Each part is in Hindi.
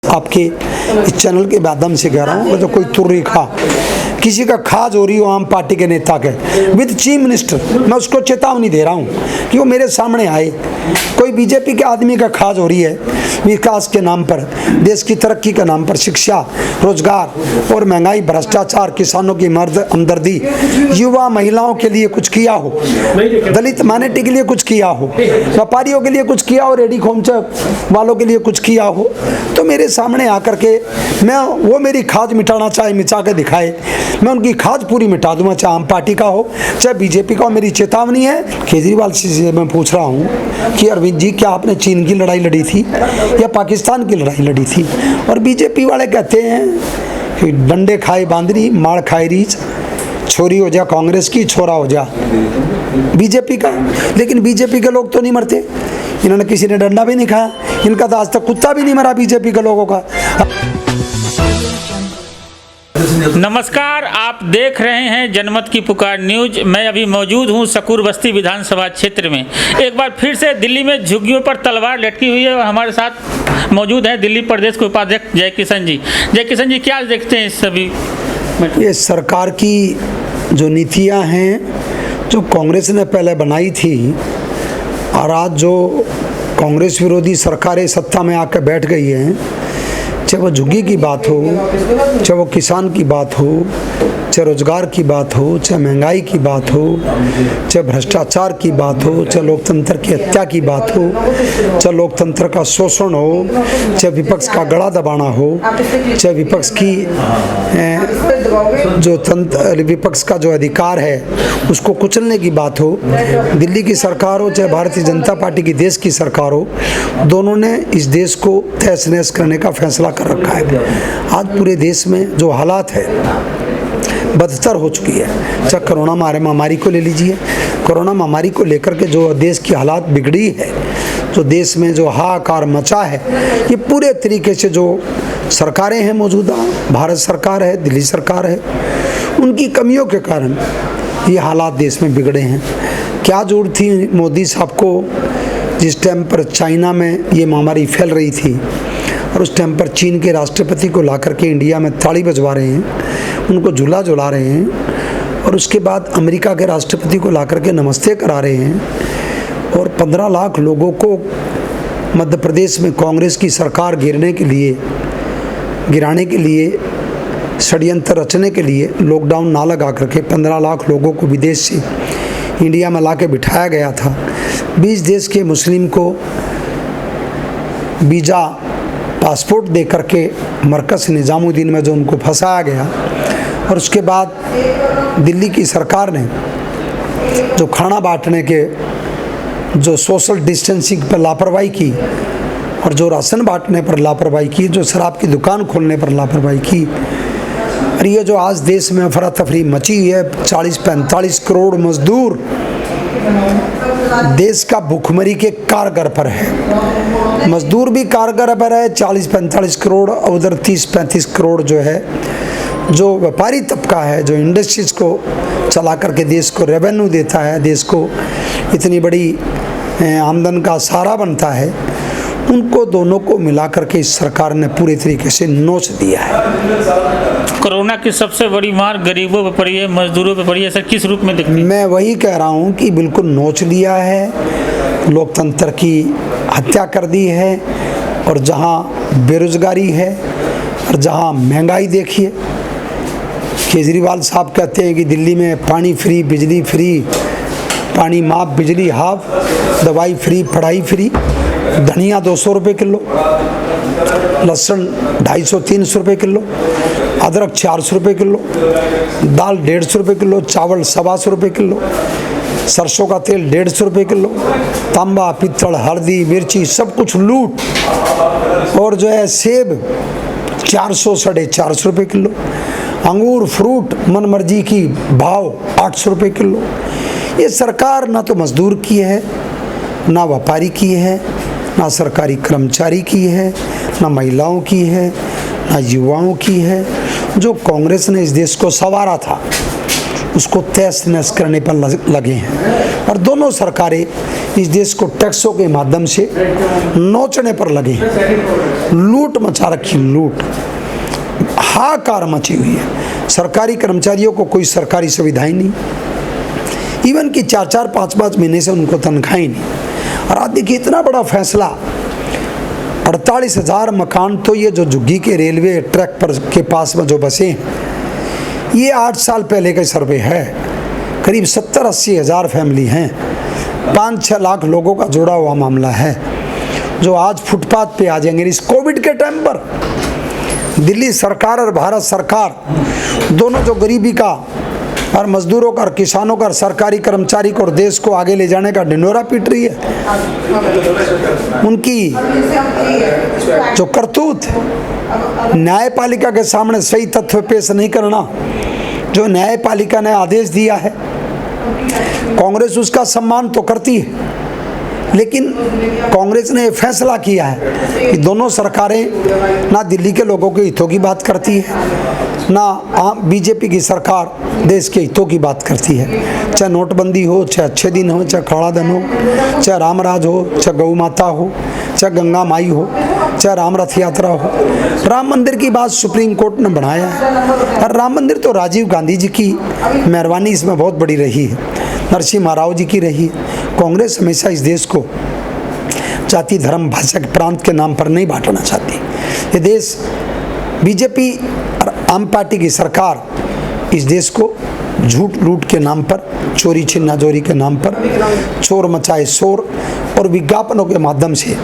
आपके इस चैनल के माध्यम से कह रहा हूँ, तो कोई तुर्री खा किसी का खाज हो रही हो आम पार्टी के नेता के विद चीफ मिनिस्टर, मैं उसको चेतावनी दे रहा हूँ कि वो मेरे सामने आए। कोई बीजेपी के आदमी का खाज हो रही है विकास के नाम पर, देश की तरक्की के नाम पर, शिक्षा, रोजगार और महंगाई, भ्रष्टाचार, किसानों की मर्द हमदर्दी, युवा महिलाओं के लिए कुछ किया हो, दलित माइनॉरिटी के लिए कुछ किया हो, व्यापारियों के लिए कुछ किया हो, रेडी खोमचा वालों के लिए कुछ किया हो, तो मेरे सामने आकर के वो मेरी खाज मिटाना चाहे मिटा के दिखाए, मैं उनकी खाज पूरी मिटा दूंगा, चाहे आम पार्टी का हो चाहे बीजेपी का हो। मेरी चेतावनी है। केजरीवाल से मैं पूछ रहा हूँ कि अरविंद जी, क्या आपने चीन की लड़ाई लड़ी थी या पाकिस्तान की लड़ाई लड़ी थी? और बीजेपी वाले कहते हैं कि डंडे खाए बांदरी, मार खाए रीछ, छोरी हो जा कांग्रेस की, छोरा हो जा बीजेपी का। लेकिन बीजेपी के लोग तो नहीं मरते, इन्होंने किसी ने डंडा भी नहीं खाया, इनका तो आज तक कुत्ता भी नहीं मरा बीजेपी के लोगों का। नमस्कार, आप देख रहे हैं जनमत की पुकार न्यूज। मैं अभी मौजूद हूं सकूर बस्ती विधानसभा क्षेत्र में। एक बार फिर से दिल्ली में झुग्गियों पर तलवार लटकी हुई है और हमारे साथ मौजूद है दिल्ली प्रदेश के उपाध्यक्ष जय किशन जी। जय किशन जी, क्या देखते हैं इस सभी? ये सरकार की जो नीतियां हैं जो कांग्रेस ने पहले बनाई थी और आज जो कांग्रेस विरोधी सरकारें सत्ता में आकर बैठ गई हैं, चाहे वो झुग्गी की बात हो, चाहे वो किसान की बात हो, चाहे रोजगार की बात हो, चाहे महंगाई की बात हो, चाहे भ्रष्टाचार की बात हो, चाहे लोकतंत्र की हत्या की बात हो, चाहे लोकतंत्र का शोषण हो, चाहे विपक्ष का गला दबाना हो, चाहे विपक्ष की विपक्ष का जो अधिकार है उसको कुचलने की बात हो, दिल्ली की सरकार हो चाहे भारतीय जनता पार्टी की देश की सरकार हो, दोनों ने इस देश को तहस नहस करने का फैसला कर रखा है। आज पूरे देश में जो हालात है बदतर हो चुकी है। चाहे कोरोना महामारी को ले लीजिए, कोरोना महामारी को लेकर के जो देश की हालात बिगड़ी है, जो देश में जो हाहाकार मचा है, ये पूरे तरीके से जो सरकारें हैं मौजूदा, भारत सरकार है, दिल्ली सरकार है, उनकी कमियों के कारण ये हालात देश में बिगड़े हैं। क्या जरूरत थी मोदी साहब को, जिस टाइम पर चाइना में ये महामारी फैल रही थी और उस टाइम पर चीन के राष्ट्रपति को ला करके इंडिया में ताली बजवा रहे हैं, उनको झूला झुला रहे हैं, और उसके बाद अमेरिका के राष्ट्रपति को ला करके नमस्ते करा रहे हैं, और 15 लाख लोगों को मध्य प्रदेश में कांग्रेस की सरकार गिराने के लिए षड्यंत्र रचने के लिए लॉकडाउन ना लगा करके 15 लाख लोगों को विदेश से इंडिया में ला के बिठाया गया था। 20 देश के मुस्लिम को वीज़ा पासपोर्ट दे करके मरकज़ निज़ामुद्दीन में जो उनको फंसाया गया, और उसके बाद दिल्ली की सरकार ने जो खाना बांटने के जो सोशल डिस्टेंसिंग पर लापरवाही की, और जो राशन बांटने पर लापरवाही की, जो शराब की दुकान खोलने पर लापरवाही की, और ये जो आज देश में अफरा तफरी मची हुई है, 40-45 करोड़ मजदूर देश का भूखमरी के कारगर पर है, मजदूर भी कारगर पर है, 40-45 करोड़, उधर 30-35 करोड़ जो है जो व्यापारी तबका है, जो इंडस्ट्रीज को चला करके देश को रेवेन्यू देता है, देश को इतनी बड़ी आमदन का सहारा बनता है, उनको दोनों को मिला करके इस सरकार ने पूरे तरीके से नोच दिया है। कोरोना की सबसे बड़ी मार गरीबों पर पड़ी है, मजदूरों पर पड़ी है, सर किस रूप में दिखती है? मैं वही कह रहा हूँ कि बिल्कुल नोच लिया है, लोकतंत्र की हत्या कर दी है, और जहाँ बेरोजगारी है और जहाँ महंगाई देखिए, केजरीवाल साहब कहते हैं कि दिल्ली में पानी फ्री, बिजली फ्री, पानी माफ, बिजली हाफ, दवाई फ्री, पढ़ाई फ्री, धनिया 200 रुपये किलो, लहसुन 250-300 रुपये किलो, अदरक 400 रुपये किलो, दाल 150 रुपये किलो, चावल 125 रुपये किलो, सरसों का तेल 150 रुपये किलो, तांबा पित्तल हल्दी मिर्ची सब कुछ लूट, और जो है सेब 400-450 रुपये किलो, अंगूर फ्रूट मन मर्जी की भाव 800 रुपये किलो। ये सरकार ना तो मजदूर की है, ना व्यापारी की है, ना सरकारी कर्मचारी की है, ना महिलाओं की है, ना युवाओं की है। जो कांग्रेस ने इस देश को संवारा था, उसको तहस नहस करने पर लगे हैं। और दोनों सरकारें इस देश को टैक्सों के माध्यम से नोचने पर लगे हैं। लूट मचा रखी, लूट, हाहाकार मची हुई है। सरकारी कर्मचारियों को कोई सरकारी सुविधाएं नहीं, इवन कि 4-4, 5-5 महीने से उनको तनख्वाही नहीं। और आप देखिए इतना बड़ा फैसला, 48,000 मकान तो ये जो झुग्गी के रेलवे ट्रैक पर के पास में जो बसे हैं, ये 8 साल पहले का सर्वे है। करीब 70-80 हज़ार फैमिली हैं, 5-6 लाख लोगों का जुड़ा हुआ मामला है, जो आज फुटपाथ पे आ जाएंगे। इस कोविड के टाइम पर दिल्ली सरकार और भारत सरकार दोनों जो गरीबी का और मजदूरों का और किसानों का और सरकारी कर्मचारी को और देश को आगे ले जाने का ढिंढोरा पीट रही है। उनकी जो करतूत, न्यायपालिका के सामने सही तथ्य पेश नहीं करना, जो न्यायपालिका ने आदेश दिया है, कांग्रेस उसका सम्मान तो करती है, लेकिन कांग्रेस ने फैसला किया है कि दोनों सरकारें ना दिल्ली के लोगों के हितों की बात करती है, ना बीजेपी की सरकार देश के हितों की बात करती है। चाहे नोटबंदी हो, चाहे अच्छे दिन हो, चाहे काला दिन हो, चाहे रामराज हो, चाहे गौ माता हो, चाहे गंगा माई हो, चाहे राम रथ यात्रा हो। राम मंदिर की बात सुप्रीम कोर्ट ने बढ़ाया है, और राम मंदिर तो राजीव गांधी जी की मेहरबानी इसमें बहुत बड़ी रही है, नरसिम्हा राव जी की रही है। कांग्रेस हमेशा इस देश को जाति, धर्म, भाषा के प्रांत के नाम पर नहीं बांटना चाहती। ये देश, बीजेपी और आम पार्टी की सरकार इस देश को झूठ लूट के नाम पर, चोरी छिन्नाजोरी के नाम पर, चोर मचाए शोर और विज्ञापनों के माध्यम से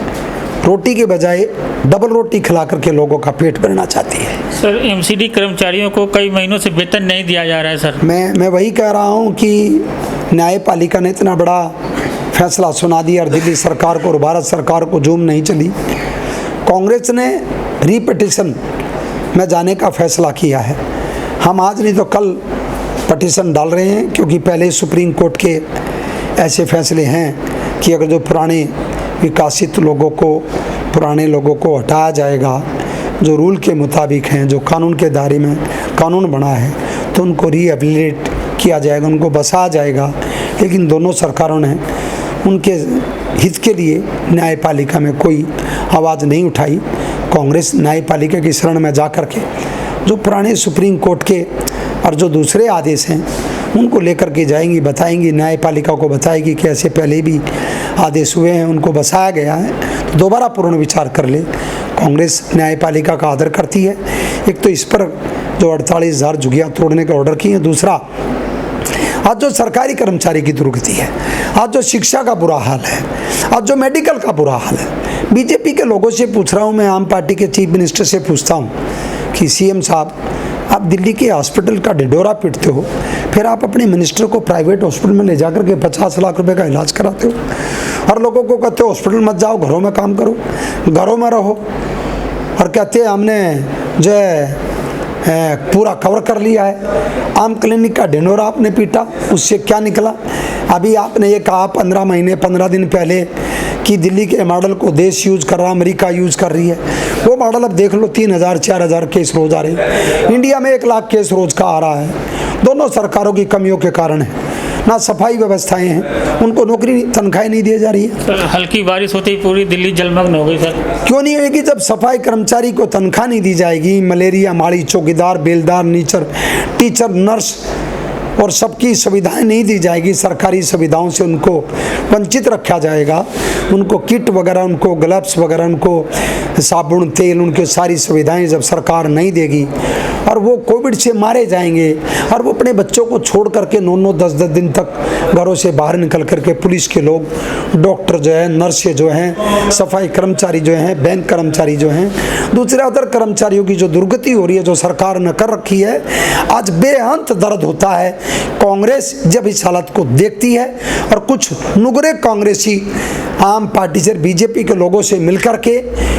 रोटी के बजाय डबल रोटी खिला करके लोगों का पेट भरना चाहती है। सर, एमसीडी कर्मचारियों को कई महीनों से वेतन नहीं दिया जा रहा है सर। मैं वही कह रहा हूँ कि न्यायपालिका ने इतना बड़ा फैसला सुना दिया और दिल्ली सरकार को और भारत सरकार को जूम नहीं चली। कांग्रेस ने रीपिटिशन में जाने का फैसला किया है। हम आज नहीं तो कल पटिशन डाल रहे हैं, क्योंकि पहले सुप्रीम कोर्ट के ऐसे फैसले हैं कि अगर जो पुराने विकसित लोगों को, पुराने लोगों को हटाया जाएगा, जो रूल के मुताबिक हैं, जो कानून के दायरे में कानून बना है, तो उनको रीएबिलिट किया जाएगा, उनको बसाया जाएगा। लेकिन दोनों सरकारों ने उनके हित के लिए न्यायपालिका में कोई आवाज़ नहीं उठाई। कांग्रेस न्यायपालिका की शरण में जा कर के जो पुराने सुप्रीम कोर्ट के और जो दूसरे आदेश हैं उनको लेकर के जाएंगी, बताएंगी, न्यायपालिका को बताएगी कि ऐसे पहले भी आदेश हुए हैं, उनको बसाया गया है, तो दोबारा पूर्ण विचार कर ले। कांग्रेस न्यायपालिका का आदर करती है। एक तो इस पर जो 48,000 झुग्गियाँ तोड़ने का ऑर्डर किए हैं, दूसरा आज जो सरकारी कर्मचारी की दुर्गति है, आज जो शिक्षा का बुरा हाल है, आज जो मेडिकल का बुरा हाल है। बीजेपी के लोगों से पूछ रहा हूँ, मैं आम पार्टी के चीफ मिनिस्टर से पूछता हूँ कि सीएम साहब, आप दिल्ली के हॉस्पिटल का ढिंढोरा पीटते हो, फिर आप अपने मिनिस्टर को प्राइवेट हॉस्पिटल में ले जाकर के 50 लाख रुपए का इलाज कराते हो, और लोगों को कहते हो हॉस्पिटल मत जाओ, घरों में काम करो, घरों में रहो, और कहते हैं हमने जो है पूरा कवर कर लिया है। आम क्लिनिक का ढिंढोरा आपने पीटा, उससे क्या निकला? अभी आपने ये कहा 15 दिन पहले कि दिल्ली के मॉडल को देश यूज कर रहा, अमेरिका यूज कर रही है। वो मॉडल अब देख लो, 3,000-4,000 केस रोज आ रहे हैं। इंडिया में 1 लाख केस रोज का आ रहा है। दोनों सरकारों की कमियों के कारण है। ना सफाई व्यवस्थाएं हैं, उनको नौकरी, तनख्वाही नहीं दी जा रही है। सर, हल्की बारिश होते ही पूरी दिल्ली जलमग्न हो गई सर। क्यों नहीं होगी? जब सफाई कर्मचारी को तनख्वाह नहीं दी जाएगी, मलेरिया, माड़ी, चौकीदार, बेलदार, नीचर, टीचर, नर्स और सबकी सुविधाएं नहीं दी जाएगी, सरकारी सुविधाओं से उनको वंचित रखा जाएगा, उनको किट वगैरह, उनको ग्लव्स वगैरह, उनको साबुन, तेल, उनकी सारी सुविधाएं जब सरकार नहीं देगी, और वो कोविड से मारे जाएंगे, और वो अपने बच्चों को छोड़ करके 9-9, 10-10 दिन तक घरों से बाहर निकल करके, पुलिस के लोग, डॉक्टर जो है, नर्सें जो हैं, सफाई कर्मचारी जो हैं, बैंक कर्मचारी जो हैं, दूसरे अदर कर्मचारियों की जो दुर्गति हो रही है, जो सरकार ने कर रखी है, आज बेअंत दर्द होता है। कांग्रेस जब इस हालत को देखती है, और कुछ नुगरे कांग्रेसी आम पार्टी से, बीजेपी के लोगों से मिलकर के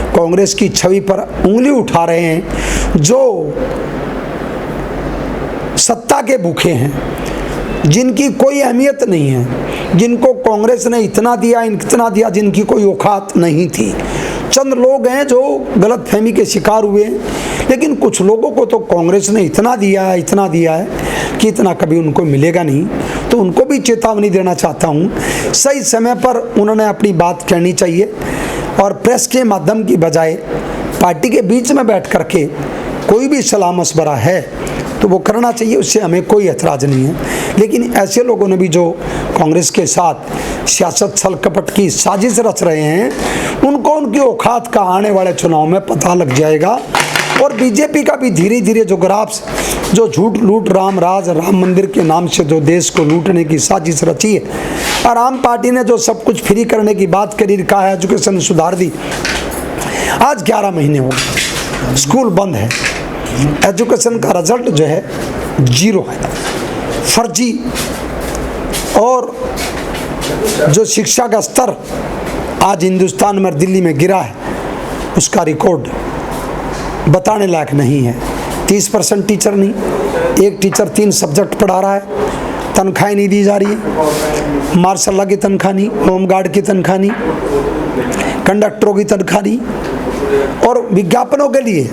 कांग्रेस की छवि पर उंगली उठा रहे हैं, जो सत्ता के भूखे हैं, जिनकी कोई अहमियत नहीं है, जिनको कांग्रेस ने इतना दिया जिनकी कोई औकात नहीं थी। चंद लोग हैं जो गलतफहमी के शिकार हुए, लेकिन कुछ लोगों को तो कांग्रेस ने इतना दिया है कि इतना कभी उनको मिलेगा नहीं, तो उनको भी चेतावनी देना चाहता हूँ, सही समय पर उन्होंने अपनी बात कहनी चाहिए और प्रेस के माध्यम की बजाय पार्टी के बीच में बैठ करके कोई भी सलाह मशवरा है तो वो करना चाहिए, उससे हमें कोई एतराज़ नहीं है। लेकिन ऐसे लोगों ने भी जो कांग्रेस के साथ सियासत छल कपट की साजिश रच रहे हैं, उनको उनकी औकात का आने वाले चुनाव में पता लग जाएगा। और बीजेपी का भी धीरे धीरे जो ग्राफ्स, जो झूठ लूट राम मंदिर के नाम से जो देश को लूटने की साजिश रची है, और आम पार्टी ने जो सब कुछ फ्री करने की बात करी, कहा है एजुकेशन सुधार दी, आज 11 महीने हो गए, स्कूल बंद है, एजुकेशन का रिजल्ट जो है 0 है, फर्जी। और जो शिक्षा का स्तर आज हिंदुस्तान में दिल्ली में गिरा है, उसका रिकॉर्ड बताने लायक नहीं है। 30% टीचर नहीं, एक टीचर 3 सब्जेक्ट पढ़ा रहा है, तनख्वाहें नहीं दी जा रही है, मार्शल लॉ की तनख्वाह नहीं, होमगार्ड की तनख्वाह नहीं, कंडक्टरों की तनख्वाह नहीं, और विज्ञापनों के लिए,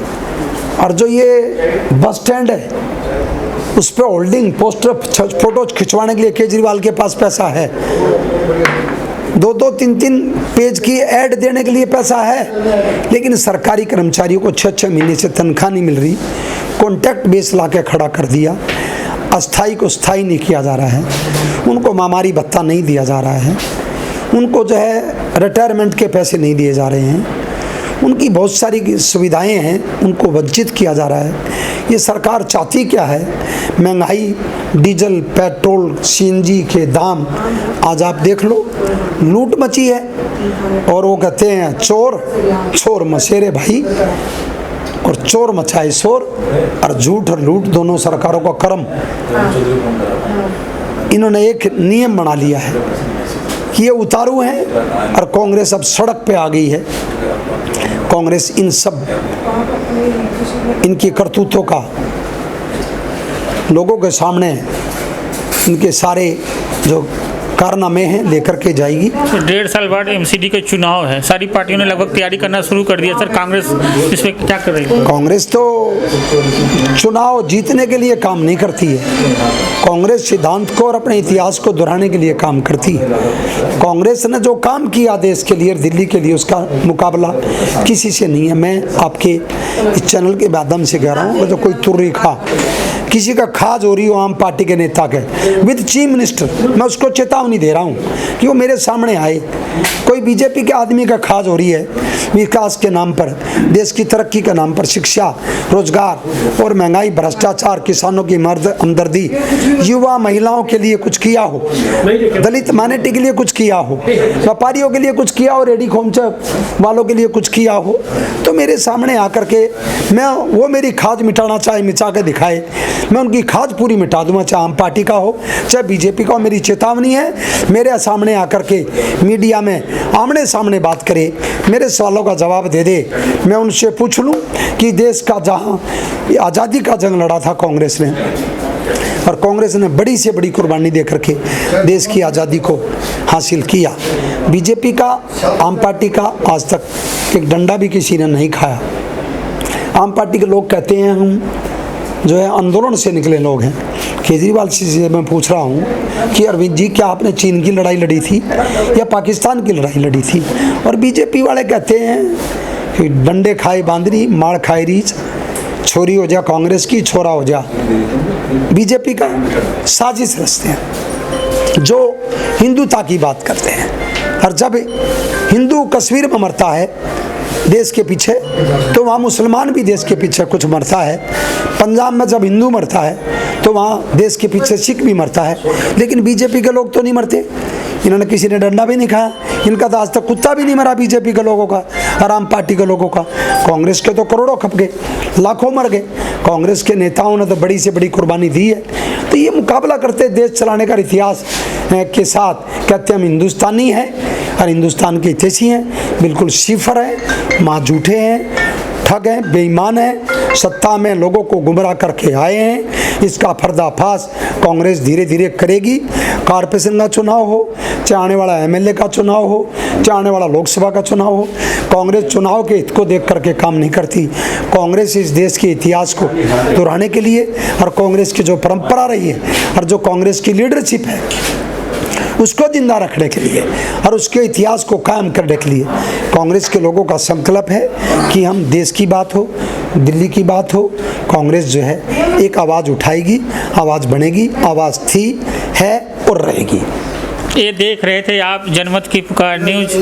और जो ये बस स्टैंड है उस पर होल्डिंग पोस्टर फोटो खिंचवाने के लिए केजरीवाल के पास पैसा है, 2-2, 3-3 पेज की ऐड देने के लिए पैसा है, लेकिन सरकारी कर्मचारियों को 6-6 महीने से तनख्वाह नहीं मिल रही, कॉन्ट्रैक्ट बेस ला के खड़ा कर दिया, अस्थाई को स्थायी नहीं किया जा रहा है, उनको महामारी भत्ता नहीं दिया जा रहा है, उनको जो है रिटायरमेंट के पैसे नहीं दिए जा रहे हैं, उनकी बहुत सारी सुविधाएं हैं, उनको वंचित किया जा रहा है। ये सरकार चाहती क्या है? महंगाई, डीजल, पेट्रोल, सीएनजी के दाम आज आप देख लो, लूट मची है, और वो कहते हैं चोर मचेरे भाई, और चोर मचाए शोर, और झूठ और लूट दोनों सरकारों का कर्म। इन्होंने एक नियम बना लिया है कि ये उतारू हैं, और कांग्रेस अब सड़क पे आ गई है। कांग्रेस इन सब इनकी करतूतों का लोगों के सामने इनके सारे जो कारनामे हैं लेकर के जाएगी। 1.5 साल बाद एमसीडी के चुनाव है, सारी पार्टियों ने लगभग तैयारी करना शुरू कर दिया। सर, कांग्रेस इसमें क्या कर रही है? कांग्रेस तो चुनाव जीतने के लिए काम नहीं करती है, कांग्रेस सिद्धांत को और अपने इतिहास को दोहराने के लिए काम करती है। कांग्रेस ने जो काम किया देश के लिए, दिल्ली के लिए, उसका मुकाबला किसी से नहीं है। मैं आपके इस चैनल के माध्यम से कह रहा हूँ, जो कोई तुर्री खा किसी का खाज हो रही हो आम पार्टी के नेता के विद चीफ मिनिस्टर, मैं उसको चेतावनी दे रहा हूँ कि वो मेरे सामने आए। कोई बीजेपी के आदमी का खाज हो रही है विकास के नाम पर, देश की तरक्की के नाम पर, शिक्षा, रोजगार और महंगाई, भ्रष्टाचार, किसानों की मर्द हमदर्दी, युवा महिलाओं के लिए कुछ किया हो, दलित माइनॉरिटी के लिए कुछ किया हो, व्यापारियों के लिए कुछ किया हो, रेडी खोमचा वालों के लिए कुछ किया हो, तो मेरे सामने आकर के वो मेरी खाज मिटाना चाहे मिटा के दिखाए, मैं उनकी खाज पूरी मिटा दूंगा, चाहे आम पार्टी का हो चाहे बीजेपी का हो। मेरी चेतावनी है, मेरे सामने आकर के मीडिया में आमने सामने बात करे, मेरे सवालों का जवाब दे दे, मैं उनसे पूछ लूं कि देश का जहां आज़ादी का जंग लड़ा था कांग्रेस ने, और कांग्रेस ने बड़ी से बड़ी कुर्बानी दे करके देश की आज़ादी को हासिल किया, बीजेपी का, आम पार्टी का आज तक एक डंडा भी किसी ने नहीं खाया। आम पार्टी के लोग कहते हैं हम जो है आंदोलन से निकले लोग हैं। केजरीवाल से मैं पूछ रहा हूँ कि अरविंद जी, क्या आपने चीन की लड़ाई लड़ी थी या पाकिस्तान की लड़ाई लड़ी थी? और बीजेपी वाले कहते हैं कि डंडे खाए बांदरी, मार खाए रीछ, छोरी हो जा कांग्रेस की, छोरा हो जा बीजेपी का। साजिश रचते हैं, जो हिंदुता की बात करते हैं, और जब हिंदू कश्मीर में मरता है देश के पीछे, तो वहाँ मुसलमान भी देश के पीछे कुछ मरता है। पंजाब में जब हिंदू मरता है तो वहाँ देश के पीछे सिख भी मरता है, लेकिन बीजेपी के लोग तो नहीं मरते। इन्होंने किसी ने डंडा भी नहीं खाया, इनका तो आज तक कुत्ता भी नहीं मरा बीजेपी के लोगों का और आम पार्टी के लोगों का। कांग्रेस के तो करोड़ों खप गए, लाखों मर गए। कांग्रेस के नेताओं ने तो बड़ी से बड़ी कुर्बानी दी है। तो ये मुकाबला करते देश चलाने का इतिहास के साथ कहते हम हिंदुस्तानी हैं और हिंदुस्तान के हितैषी हैं, बिल्कुल सिफर हैं, माँ झूठे हैं, ठग हैं, बेईमान हैं, सत्ता में लोगों को गुमराह करके आए हैं। इसका पर्दाफाश कांग्रेस धीरे धीरे करेगी। कॉर्पोरेशन का चुनाव हो, चाहे आने वाला एमएलए का चुनाव हो, चाहे आने वाला लोकसभा का चुनाव हो। कांग्रेस चुनाव के हित को देख करके काम नहीं करती। कांग्रेस इस देश के इतिहास को दोहराने के लिए और कांग्रेस की जो परंपरा रही है और जो कांग्रेस की लीडरशिप है उसको जिंदा रखने के लिए और उसके इतिहास को कायम करने के लिए कांग्रेस के लोगों का संकल्प है कि हम देश की बात हो, दिल्ली की बात हो, कांग्रेस जो है एक आवाज़ उठाएगी, आवाज़ बनेगी, आवाज़ थी, है और रहेगी। ये देख रहे थे आप जनमत की पुकार न्यूज।